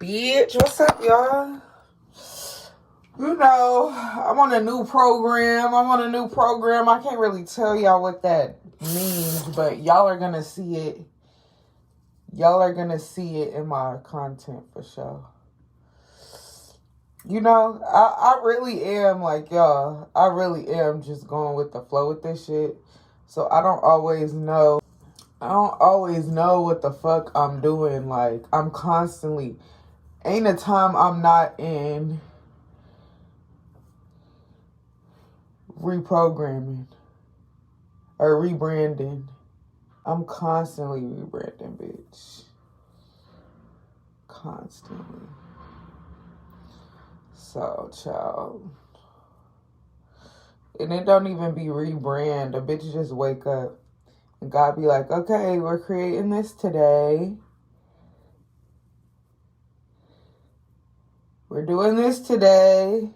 Bitch, what's up, y'all? You know, I'm on a new program. I can't really tell y'all what that means, but y'all are gonna see it. Y'all are gonna see it in my content for sure. You know, I really am like y'all. I really am just going with the flow with this shit. So I don't always know what the fuck I'm doing. Like, I'm constantly, ain't a time I'm not in reprogramming or rebranding. I'm constantly rebranding, bitch. Constantly. So, child. And it don't even be rebrand. A bitch just wake up and God be like, okay, we're creating this today. We're doing this today.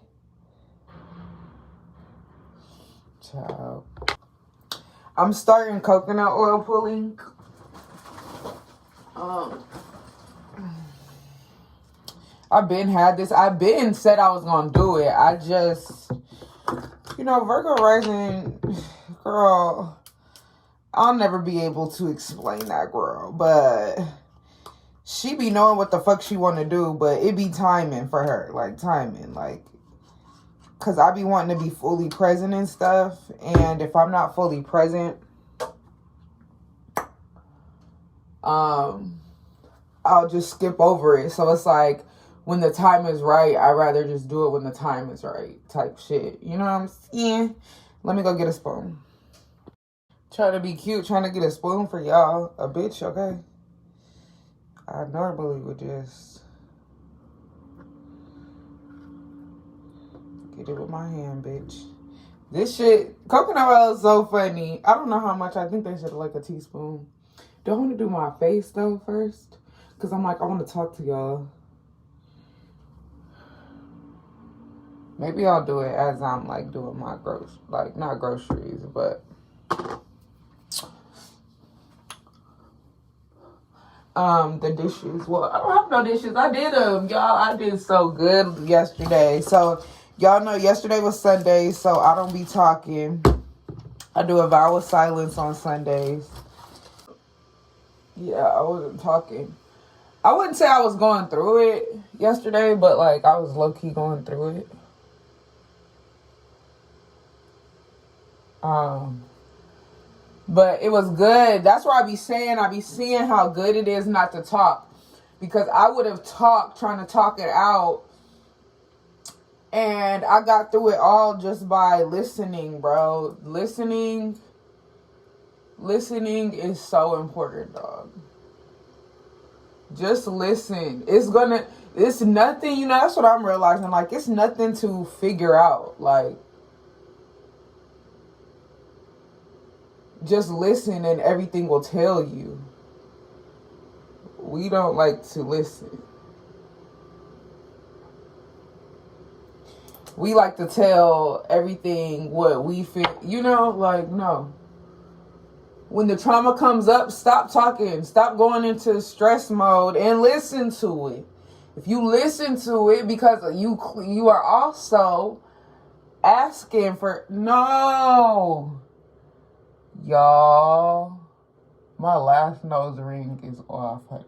Child. I'm starting coconut oil pulling. I've been said I was gonna do it. I just, Virgo rising, girl, I'll never be able to explain that girl, but she be knowing what the fuck she want to do, but it be timing for her, because I be wanting to be fully present and stuff, and if I'm not fully present, I'll just skip over it. So it's like, when the time is right, I'd rather just do it when the time is right type shit. You know what I'm saying? Let me go get a spoon. Trying to be cute, trying to get a spoon for y'all. A bitch, okay? I normally would just get it with my hand, bitch. This shit, coconut oil is so funny. I don't know how much. I think they should like a teaspoon. Do I want to do my face though first? Because I'm like, I want to talk to y'all. Maybe I'll do it as I'm like doing my not groceries, but the dishes. Well, I don't have no dishes. I did them, y'all. I did so good yesterday. So y'all know yesterday was Sunday, so I don't be talking. I do a vow of silence on Sundays. Yeah, I wasn't talking. I wouldn't say I was going through it yesterday, but like I was low-key going through it. But it was good. That's why I be seeing how good it is not to talk. Because I would have talked, trying to talk it out. And I got through it all just by listening, bro. Listening is so important, dog. Just listen. It's nothing, that's what I'm realizing. Like, it's nothing to figure out. Like, just listen and everything will tell you. We don't like to listen. We like to tell everything what we feel, no. When the trauma comes up, stop talking. Stop going into stress mode and listen to it. If you listen to it, because you are also asking for, no. Y'all, my last nose ring is off, honey.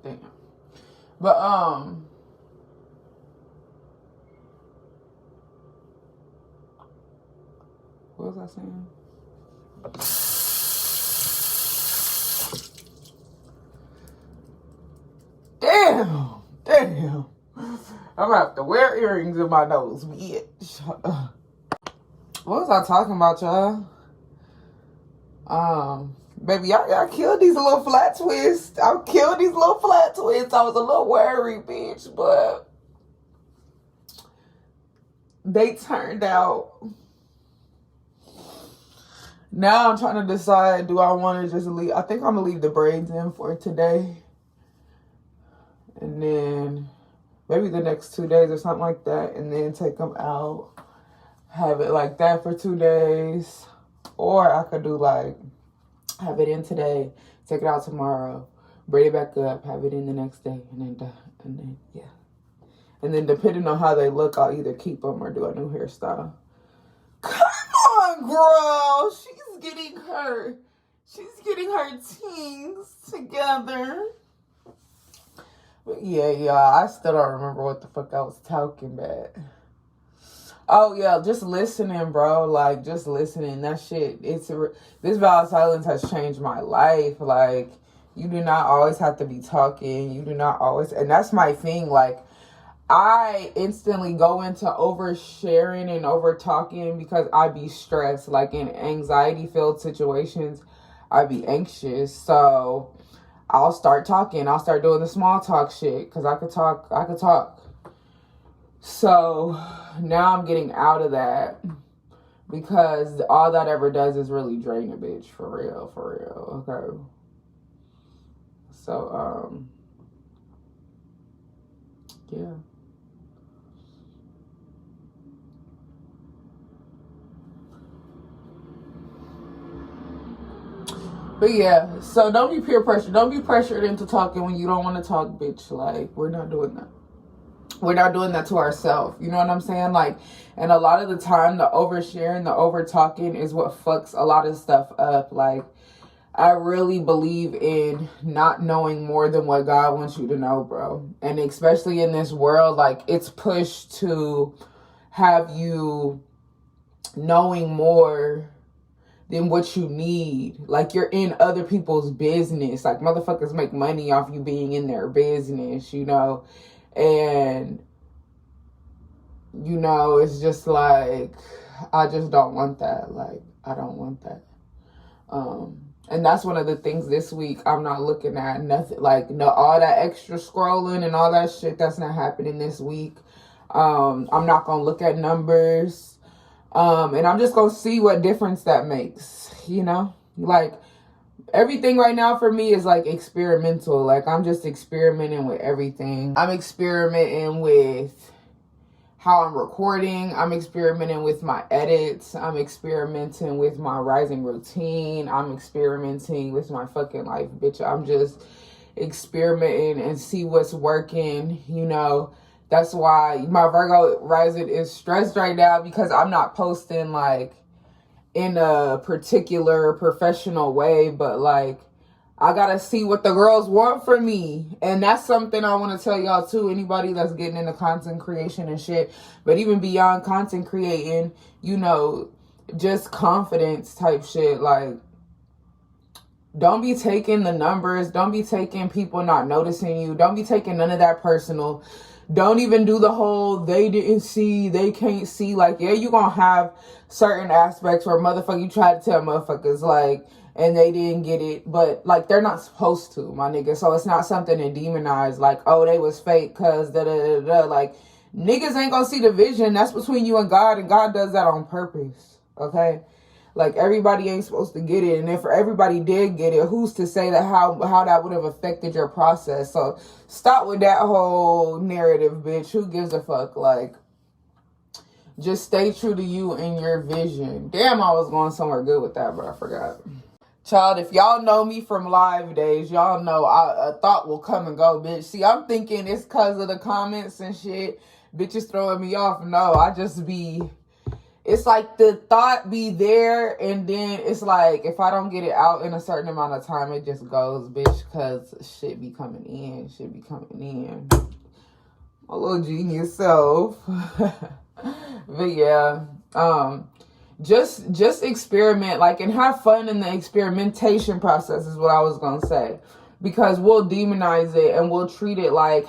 Damn. But, what was I saying? Damn. I'm gonna have to wear earrings in my nose, bitch. What was I talking about, y'all? Baby, y'all killed these little flat twists. I was a little worried, bitch, but they turned out. Now I'm trying to decide, do I want to just leave? I think I'm going to leave the braids in for today. And then maybe the next 2 days or something like that. And then take them out. Have it like that for 2 days. Or I could do have it in today, take it out tomorrow. braid it back up, have it in the next day, and then yeah. And then depending on how they look, I'll either keep them or do a new hairstyle. Come on, girl. She's getting her teens together. But yeah, I still don't remember what the fuck I was talking about. Oh yeah, just listening, bro. Like, just listening. That shit, this vow of silence has changed my life. Like, you do not always have to be talking. You do not always, and that's my thing. Like, I instantly go into oversharing and over talking because I be stressed. Like, in anxiety filled situations, I be anxious. So I'll start talking. I'll start doing the small talk shit because I could talk. So now I'm getting out of that because all that ever does is really drain a bitch, for real. Okay. So, yeah. But yeah, so don't be peer pressured. Don't be pressured into talking when you don't want to talk, bitch. Like, we're not doing that. We're not doing that to ourselves. You know what I'm saying? Like, and a lot of the time, the oversharing, the over talking is what fucks a lot of stuff up. Like, I really believe in not knowing more than what God wants you to know, bro. And especially in this world, like, it's pushed to have you knowing more than what you need. Like, you're in other people's business. Like, motherfuckers make money off you being in their business, you know? And, you know, it's just like, I just don't want that. Like, I don't want that. And that's one of the things this week I'm not looking at. Nothing, like, no, all that extra scrolling and all that shit, that's not happening this week. I'm not going to look at numbers. And I'm just going to see what difference that makes, you know? Like, everything right now for me is like experimental. Like, I'm just experimenting with everything. I'm experimenting with how I'm recording. I'm experimenting with my edits. I'm experimenting with my rising routine. I'm experimenting with my fucking life, bitch. I'm just experimenting and see what's working, you know? That's why my Virgo rising is stressed right now, because I'm not posting like in a particular professional way, but like, I gotta see what the girls want from me. And that's something I want to tell y'all too, anybody that's getting into content creation and shit. But even beyond content creating, you know, just confidence type shit. Like, don't be taking the numbers. Don't be taking people not noticing you. Don't be taking none of that personal. Don't even do the whole they didn't see, they can't see. Like, yeah, you gonna have certain aspects where motherfucker, you try to tell motherfuckers like, and they didn't get it, but like, they're not supposed to, my nigga. So it's not something to demonize, like, oh, they was fake cause da da da da. Like, niggas ain't gonna see the vision. That's between you and God does that on purpose. Okay? Like, everybody ain't supposed to get it. And if everybody did get it, who's to say that how that would have affected your process? So stop with that whole narrative, bitch. Who gives a fuck? Like, just stay true to you and your vision. Damn, I was going somewhere good with that, but I forgot. Child, if y'all know me from live days, y'all know a thought will come and go, bitch. See, I'm thinking it's because of the comments and shit. Bitches throwing me off. No, I just be... It's like the thought be there, and then it's like, if I don't get it out in a certain amount of time, it just goes, bitch, because shit be coming in. My little genius self. But yeah, just experiment, like, and have fun in the experimentation process is what I was going to say. Because we'll demonize it and we'll treat it like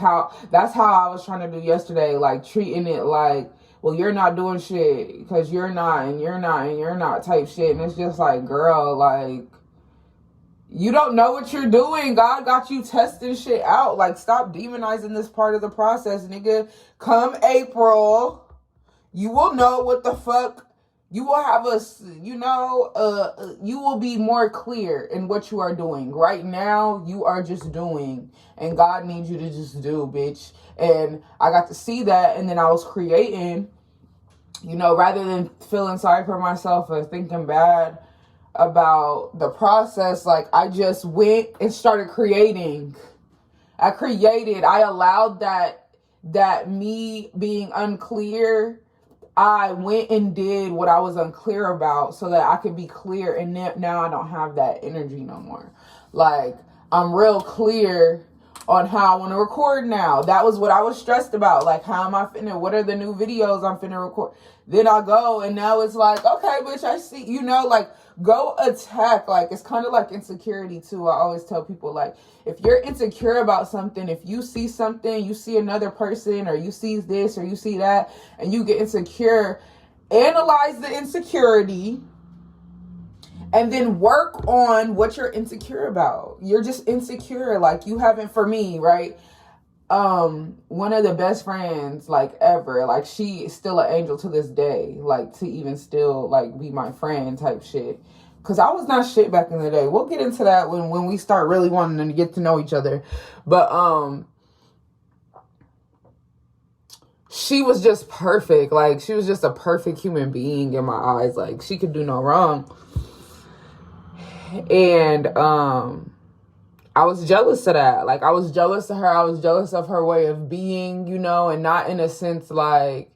that's how I was trying to do yesterday, like treating it like, well, you're not doing shit because you're not type shit. And it's just like, girl, like, you don't know what you're doing. God got you testing shit out. Like, stop demonizing this part of the process, nigga. Come April, you will know what the fuck. You will have you will be more clear in what you are doing. Right now, you are just doing. And God needs you to just do, bitch. And I got to see that, and then I was creating, you know, rather than feeling sorry for myself or thinking bad about the process. Like, I just went and started creating. I allowed that me being unclear, I went and did what I was unclear about so that I could be clear. And now I don't have that energy no more. Like, I'm real clear on how I want to record now. That was what I was stressed about. Like, how am I finna, what are the new videos I'm finna record? Then I go, and now it's like, okay, bitch, I see, you know, like, go attack. Like, it's kind of like insecurity too. I always tell people, like, if you're insecure about something, if you see something, you see another person, or you see this, or you see that, and you get insecure, analyze the insecurity, and then work on what you're insecure about. You're just insecure. Like, you haven't, for me, right? One of the best friends, like, ever, like, she is still an angel to this day, like, to even still, like, be my friend type shit. Because I was not shit back in the day. We'll get into that when we start really wanting to get to know each other. But, she was just perfect. Like, she was just a perfect human being in my eyes. Like, she could do no wrong. And I was jealous of that. Like, I was jealous of her. I was jealous of her way of being, you know, and not in a sense like,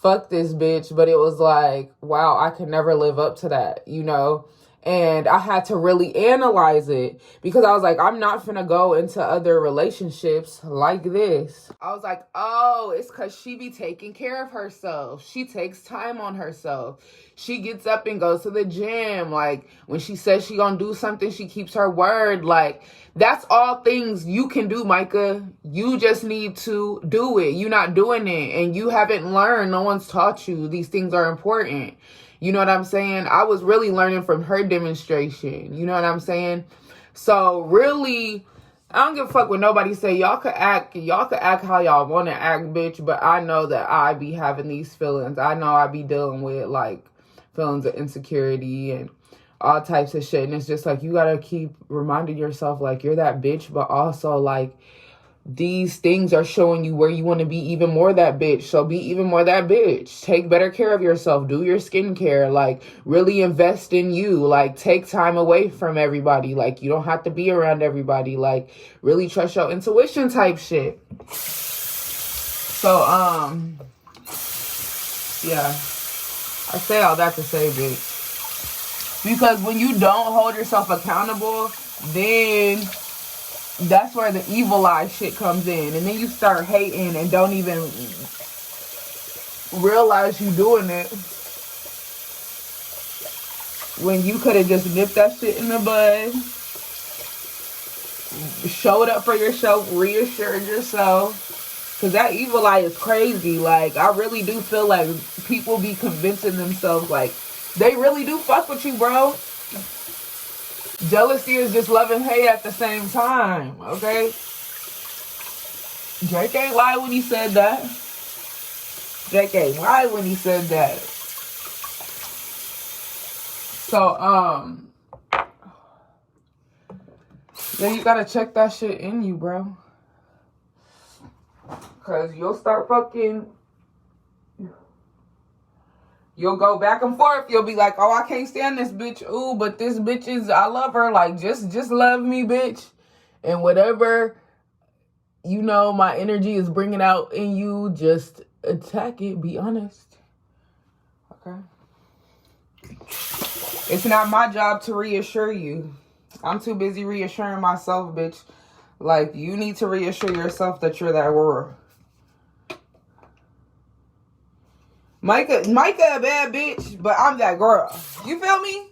fuck this bitch, but it was like, wow, I could never live up to that, you know? And I had to really analyze it, because I was like, I'm not finna go into other relationships like this. I was like, oh, it's because she be taking care of herself. She takes time on herself. She gets up and goes to the gym. Like, when she says she gonna do something, she keeps her word. Like, that's all things you can do, Micah. You just need to do it. You're not doing it, and you haven't learned. No one's taught you these things are important. You know what I'm saying? I was really learning from her demonstration. You know what I'm saying? So really, I don't give a fuck what nobody say. Y'all could act how y'all want to act, bitch. But I know that I be having these feelings. I know I be dealing with, like, feelings of insecurity and all types of shit. And it's just like, you got to keep reminding yourself, like, you're that bitch. But also, like, these things are showing you where you want to be even more that bitch. So be even more that bitch. Take better care of yourself. Do your skincare. Like, really invest in you. Like, take time away from everybody. Like, you don't have to be around everybody. Like, really trust your intuition type shit. So, yeah. I say all that to say, bitch. Because when you don't hold yourself accountable, then that's where the evil eye shit comes in. And then you start hating and don't even realize you doing it, when you could have just nipped that shit in the bud, showed up for yourself, reassured yourself. Because that evil eye is crazy. Like, I really do feel like people be convincing themselves, like, they really do fuck with you, bro. Jealousy is just love and hate at the same time, okay? Drake ain't lie when he said that. Drake ain't lie when he said that. So, then you gotta check that shit in you, bro. Cause you'll start fucking... You'll go back and forth. You'll be like, oh, I can't stand this bitch. Ooh, but this bitch is, I love her. Like, just love me, bitch. And whatever, you know, my energy is bringing out in you, just attack it. Be honest. Okay? It's not my job to reassure you. I'm too busy reassuring myself, bitch. Like, you need to reassure yourself that you're that girl. Micah a bad bitch, but I'm that girl. You feel me?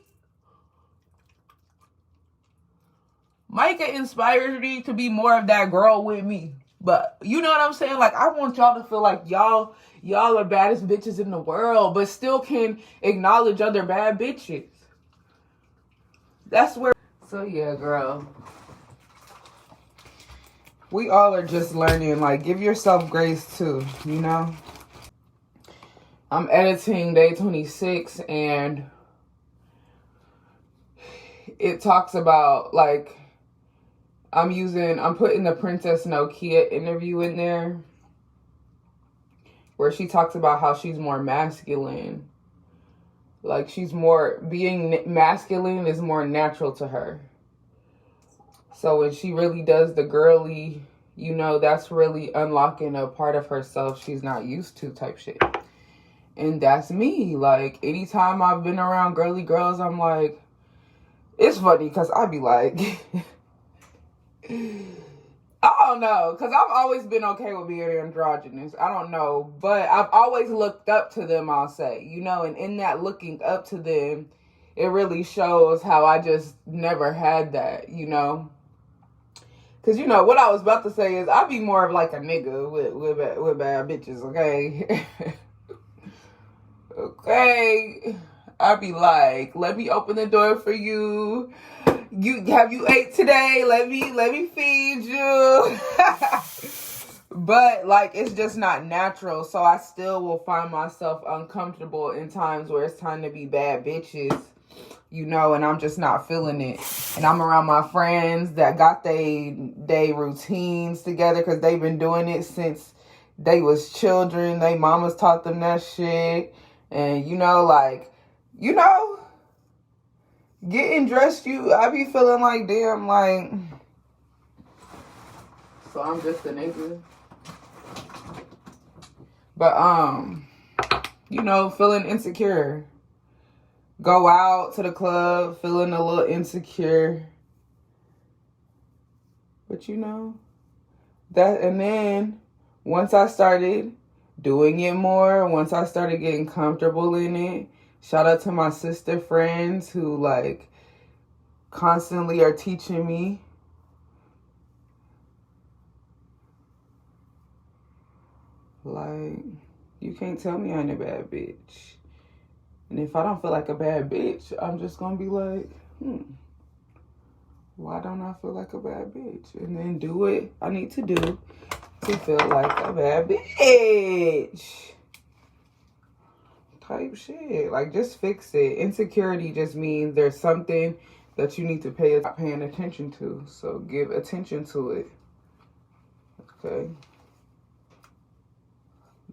Micah inspires me to be more of that girl with me. But you know what I'm saying? Like, I want y'all to feel like y'all are baddest bitches in the world, but still can acknowledge other bad bitches. That's where... So yeah, girl. We all are just learning. Like, give yourself grace too, you know? I'm editing day 26, and it talks about, like, I'm putting the Princess Nokia interview in there, where she talks about how she's more masculine. Like, she's more, being masculine is more natural to her. So when she really does the girly, you know, that's really unlocking a part of herself she's not used to type shit. And that's me. Like, anytime I've been around girly girls, I'm like, it's funny because I be like, I don't know, because I've always been okay with being androgynous. I don't know, but I've always looked up to them, I'll say, you know, and in that looking up to them, it really shows how I just never had that, you know. Because, you know, what I was about to say is I be more of like a nigga with bad bitches, okay? Okay? I be like, let me open the door for you. Have you ate today? Let me feed you. But, like, it's just not natural. So I still will find myself uncomfortable in times where it's time to be bad bitches. You know, and I'm just not feeling it. And I'm around my friends that got they routines together because they've been doing it since they was children. They mamas taught them that shit. And, you know, like, you know, getting dressed, I be feeling like, damn, like, so I'm just a nigga. But, you know, feeling insecure. Go out to the club feeling a little insecure. But you know, that, and then once I started doing it more, once I started getting comfortable in it, shout out to my sister friends who like constantly are teaching me. Like, you can't tell me I ain't a bad bitch. And if I don't feel like a bad bitch, I'm just going to be like, why don't I feel like a bad bitch? And then do what I need to do to feel like a bad bitch. Type shit. Like, just fix it. Insecurity just means there's something that you need to paying attention to. So give attention to it. Okay?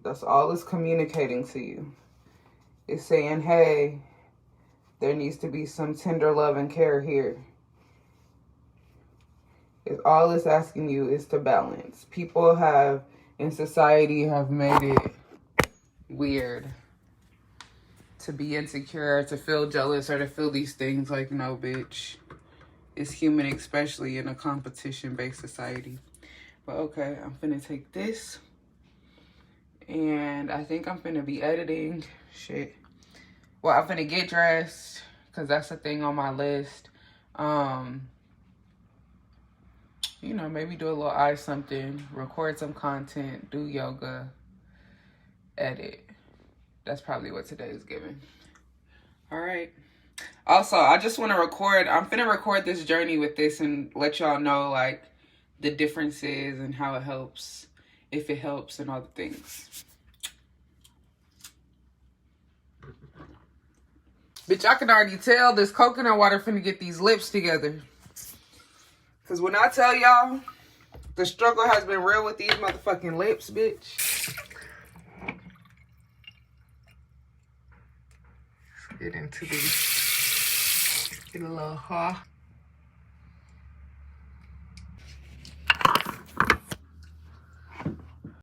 That's all it's communicating to you. It's saying, hey, there needs to be some tender love and care here. All it's asking you is to balance. People in society have made it weird to be insecure, to feel jealous, or to feel these things. Like, no, bitch. It's human, especially in a competition-based society. But okay, I'm finna take this. And I think I'm finna be editing. Shit. Well, I'm finna get dressed, because that's the thing on my list. You know, maybe do a little eye something, record some content, do yoga, edit. That's probably what today is giving. All right. Also, I just want to I'm finna record this journey with this and let y'all know, like, the differences and how it helps, if it helps, and all the things. Bitch, I can already tell this coconut water finna get these lips together. Because when I tell y'all, the struggle has been real with these motherfucking lips, bitch. Let's get into these. Get a little hot.